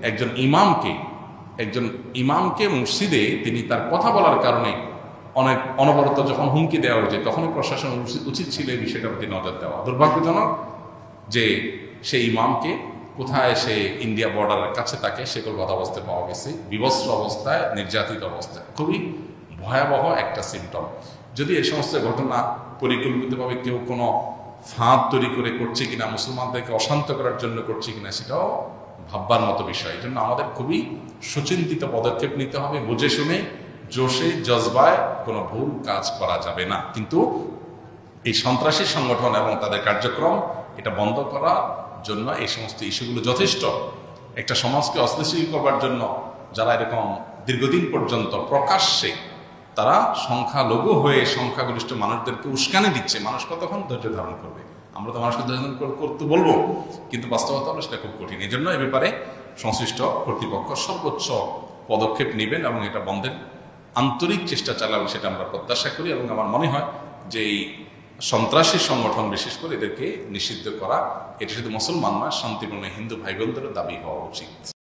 একজন ইমামকে মসজিদে তিনি তার কথা বলার কারণে অনেক অনবরত যখন হুমকি দেওয়া হয়েছে, তখনই প্রশাসন উচিত ছিল এই বিষয়টার প্রতি নজর দেওয়া। দুর্ভাগ্যজনক যে সেই ইমামকে কোথায় সে ইন্ডিয়া বর্ডারের কাছে তাকে সে কলকাতা অবস্থায় পাওয়া গেছে, বিবস্ত্র অবস্থায়, নির্যাতিত অবস্থায়। খুবই ভয়াবহ একটা সিমটম। যদি এই সমস্ত ঘটনা পরিকল্পিতভাবে কেউ কোনো ফাঁদ তৈরি করে করছে কিনা, মুসলমানদেরকে অশান্ত করার জন্য করছে কিনা, সেটাও ভাববার মতো বিষয়। এই জন্য আমাদের খুবই সুচিন্তিত পদক্ষেপ নিতে হবে, বুঝে শুনে, জোশে জজবায় কোনো ভুল কাজ করা যাবে না। কিন্তু এই সন্ত্রাসী সংগঠন এবং তাদের কার্যক্রম এটা বন্ধ করার জন্য এই সমস্ত ইস্যুগুলো যথেষ্ট। একটা সমাজকে অস্থিতিশীল করবার জন্য যারা এরকম দীর্ঘদিন পর্যন্ত প্রকাশ্যে তারা সংখ্যালঘু হয়ে সংখ্যাগরিষ্ঠ মানুষদেরকে উস্কানি দিচ্ছে, মানুষ কতক্ষণ ধৈর্য ধারণ করবে? আমরা তো মানুষকে ধৈর্য ধারণ করতে বলবো, কিন্তু বাস্তবতা হলো সেটা খুব কঠিন। এই জন্য এ ব্যাপারে সংশ্লিষ্ট কর্তৃপক্ষ সর্বোচ্চ পদক্ষেপ নেবেন এবং এটা বন্ধের আন্তরিক চেষ্টা চালাবেন, সেটা আমরা প্রত্যাশা করি। এবং আমার মনে হয় যে এই সন্ত্রাসী সংগঠন বিশেষ করে এদেরকে নিষিদ্ধ করা, এটা শুধু মুসলমান নয়, শান্তিপূর্ণ হিন্দু ভাই বোনদেরও দাবি হওয়া উচিত।